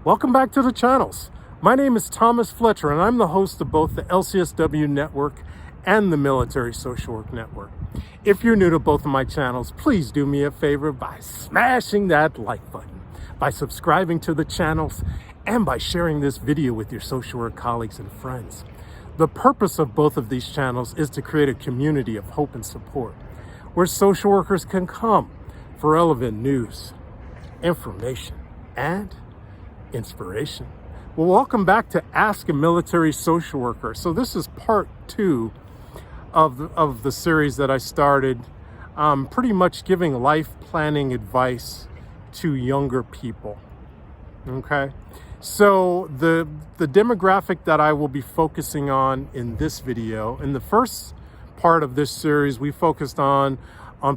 Welcome back to the channels. My name is Thomas Fletcher, and I'm the host of both the LCSW Network and the Military Social Work Network. If you're new to both of my channels, please do me a favor by smashing that like button, by subscribing to the channels, and by sharing this video with your social work colleagues and friends. The purpose of both of these channels is to create a community of hope and support, where social workers can come for relevant news, information, and inspiration. Well, welcome back to Ask a Military Social Worker. So this is part 2 of the series that I started, pretty much giving life planning advice to younger people. Okay, so the demographic that I will be focusing on in this video, in the first part of this series, we focused on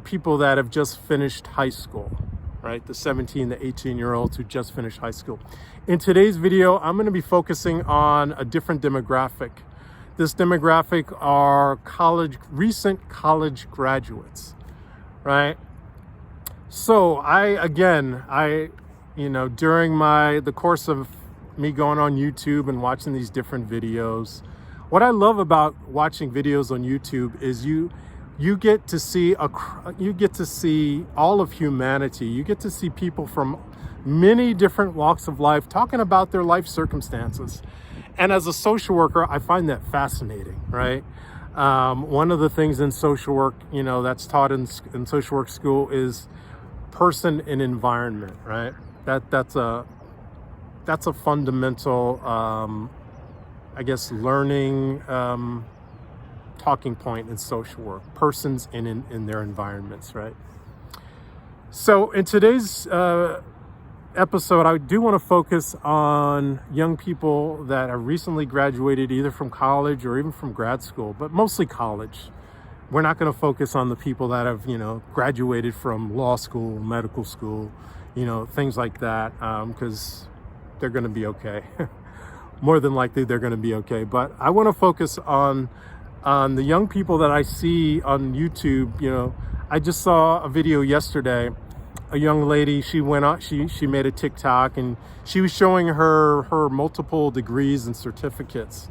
people that have just finished high school, right? The 17 to 18-year-olds who just finished high school. In today's video, I'm going to be focusing on a different demographic. This demographic are recent college graduates, right? So during the course of me going on YouTube and watching these different videos, what I love about watching videos on YouTube is you get to see all of humanity. You get to see people from many different walks of life talking about their life circumstances. And as a social worker, I find that fascinating, right? One of the things in social work, that's taught in social work school is person and environment, right? That's a fundamental, learning talking point in social work, persons in their environments, right? So in today's episode, I do want to focus on young people that have recently graduated either from college or even from grad school, but mostly college. We're not going to focus on the people that have, graduated from law school, medical school, things like that, because they're going to be okay. More than likely, they're going to be okay. But I want to focus on the young people that I see on YouTube. I just saw a video yesterday. A young lady, she went out, she made a TikTok, and she was showing her multiple degrees and certificates.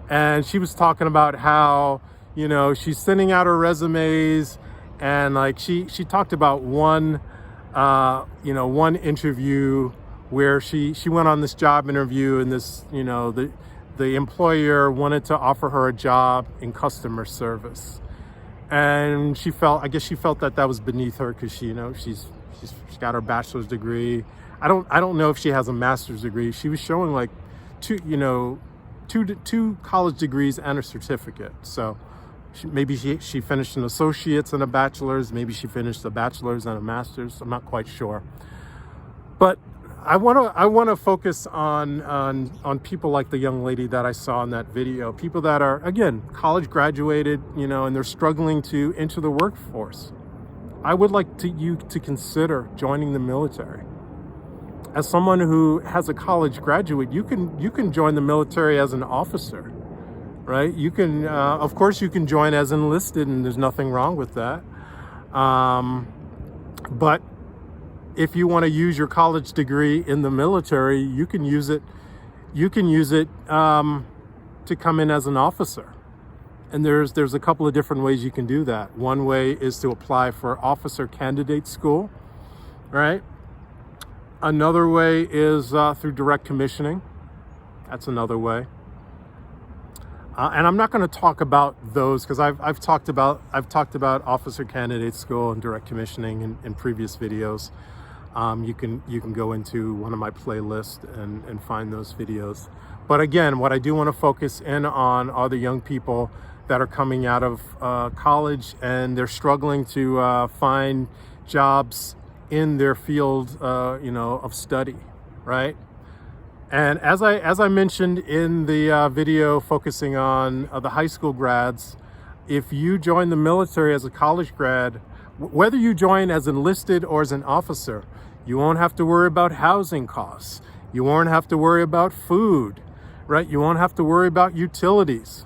And she was talking about how, she's sending out her resumes, and like she talked about one interview where she went on this job interview, and this, the employer wanted to offer her a job in customer service. And she felt that was beneath her because she's got her bachelor's degree. I don't know if she has a master's degree. She was showing like two college degrees and a certificate. So maybe she finished an associate's and a bachelor's. Maybe she finished a bachelor's and a master's. I'm not quite sure. But I want to focus on people like the young lady that I saw in that video. People that are, again, college graduated, and they're struggling to enter the workforce. I would like you to consider joining the military. As someone who has a college graduate, you can join the military as an officer, right? You can, of course, you can join as enlisted, and there's nothing wrong with that. But if you want to use your college degree in the military, you can use it. You can use it to come in as an officer. And there's a couple of different ways you can do that. One way is to apply for officer candidate school, right? Another way is through direct commissioning. That's another way. And I'm not going to talk about those because I've talked about officer candidate school and direct commissioning in previous videos. You can go into one of my playlists and find those videos. But again, what I do want to focus in on are the young people that are coming out of college, and they're struggling to find jobs in their field, of study, right? And as I mentioned in the video focusing on the high school grads, if you join the military as a college grad, whether you join as enlisted or as an officer, you won't have to worry about housing costs. You won't have to worry about food, right? You won't have to worry about utilities.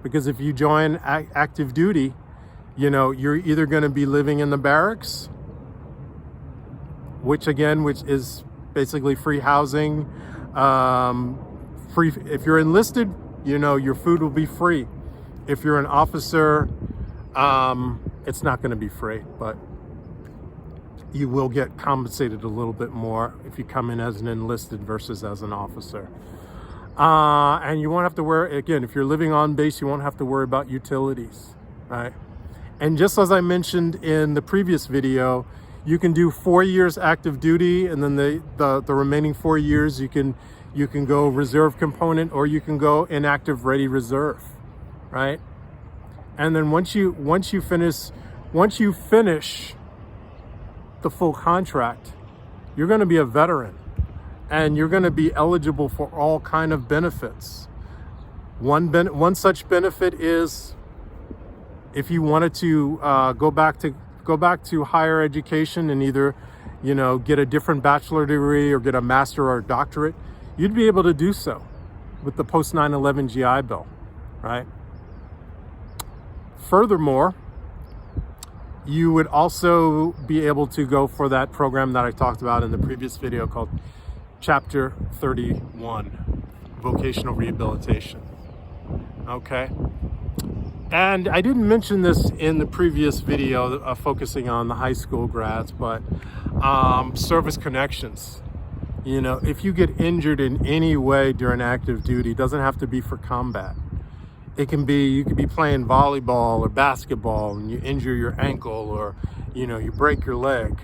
Because if you join active duty, you're either going to be living in the barracks, which is basically free housing, Free if you're enlisted, you know, your food will be free. If you're an officer, it's not going to be free, but you will get compensated a little bit more if you come in as an enlisted versus as an officer. And you won't have to worry, again, if you're living on base, you won't have to worry about utilities, right? And just as I mentioned in the previous video, you can do 4 years active duty, and then the remaining 4 years you can go reserve component, or you can go inactive ready reserve, right? And then once you finish the full contract, you're going to be a veteran, and you're going to be eligible for all kind of benefits. One such benefit is if you wanted to go back to higher education and either, you know, get a different bachelor degree or get a master or a doctorate, you'd be able to do so with the post 9/11 GI Bill, right? Furthermore, you would also be able to go for that program that I talked about in the previous video called Chapter 31, Vocational Rehabilitation. Okay. And I didn't mention this in the previous video focusing on the high school grads, but service connections. You know, if you get injured in any way during active duty, it doesn't have to be for combat. It can be, you could be playing volleyball or basketball and you injure your ankle, or, you know, you break your leg.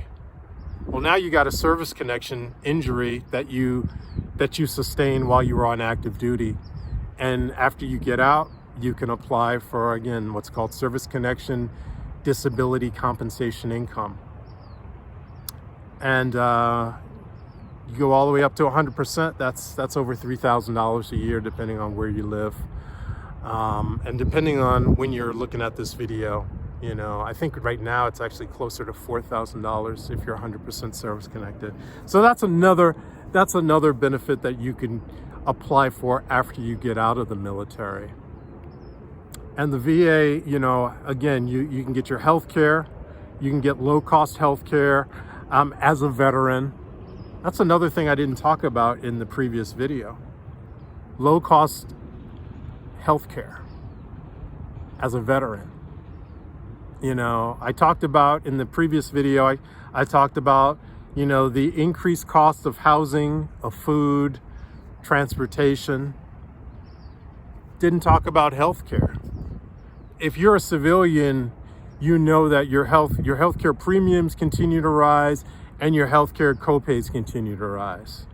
Well, now you got a service connection injury that you sustained while you were on active duty. And after you get out, you can apply for, again, what's called service connection disability compensation income. And you go all the way up to 100%. That's over $3,000 a year, depending on where you live. And depending on when you're looking at this video, you know, I think right now it's actually closer to $4,000 if you're 100% service connected. So that's another benefit that you can apply for after you get out of the military. And the VA, you know, again, you can get your health care, you can get low-cost health care as a veteran. That's another thing I didn't talk about in the previous video. Low-cost healthcare as a veteran. You know, I talked about in the previous video, I talked about, you know, the increased cost of housing, of food, transportation. Didn't talk about healthcare. If you're a civilian, you know that your healthcare premiums continue to rise and your healthcare copays continue to rise.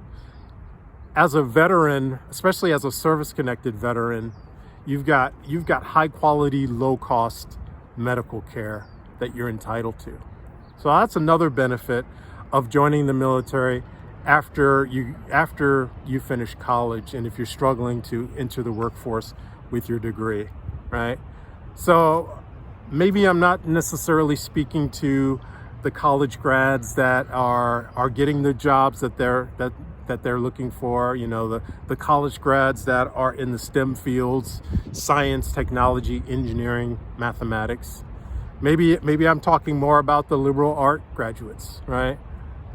As a veteran, especially as a service-connected veteran, you've got high quality, low cost medical care that you're entitled to. So that's another benefit of joining the military after you finish college, and if you're struggling to enter the workforce with your degree, right? So maybe I'm not necessarily speaking to the college grads that are getting the jobs that they're looking for, you know, the college grads that are in the STEM fields, science, technology, engineering, mathematics. Maybe I'm talking more about the liberal art graduates, right?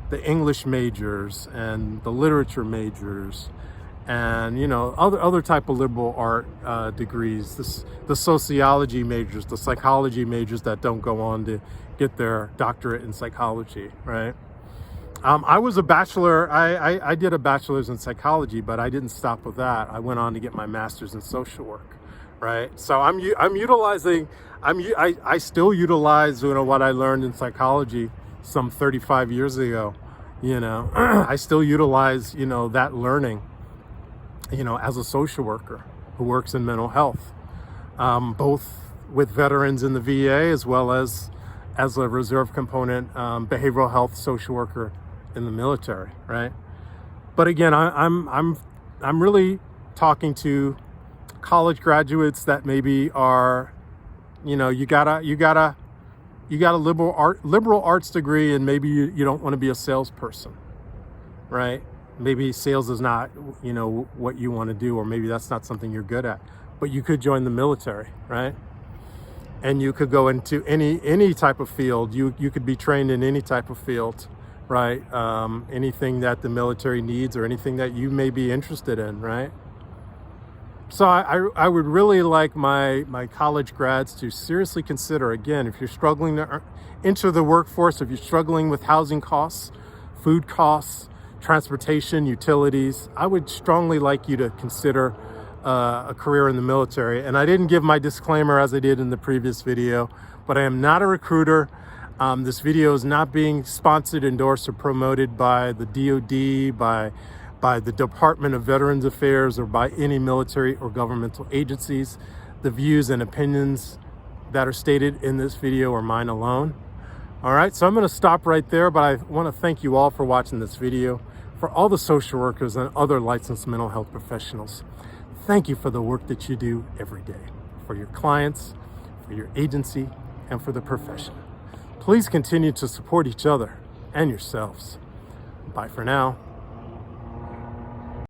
The English majors and the literature majors, and, you know, other type of liberal art degrees, the sociology majors, the psychology majors that don't go on to get their doctorate in psychology, right? I was a bachelor. I did a bachelor's in psychology, but I didn't stop with that. I went on to get my master's in social work, right? So I still utilize, you know, what I learned in psychology some 35 years ago. You know, I still utilize, you know, that learning, you know, as a social worker who works in mental health, both with veterans in the VA as well as a reserve component, behavioral health social worker in the military, right? But again, I'm really talking to college graduates that maybe are, you know, you got a liberal arts degree, and maybe you don't want to be a salesperson, right? Maybe sales is not, you know, what you want to do, or maybe that's not something you're good at. But you could join the military, right? And you could go into any type of field. You could be trained in any type of field right? Anything that the military needs or anything that you may be interested in, right? So I would really like my college grads to seriously consider, again, if you're struggling to enter the workforce, if you're struggling with housing costs, food costs, transportation, utilities, I would strongly like you to consider a career in the military. And I didn't give my disclaimer as I did in the previous video, but I am not a recruiter. This video is not being sponsored, endorsed, or promoted by the DoD, by the Department of Veterans Affairs, or by any military or governmental agencies. The views and opinions that are stated in this video are mine alone. All right, so I'm going to stop right there, but I want to thank you all for watching this video. For all the social workers and other licensed mental health professionals, thank you for the work that you do every day, for your clients, for your agency, and for the profession. Please continue to support each other and yourselves. Bye for now.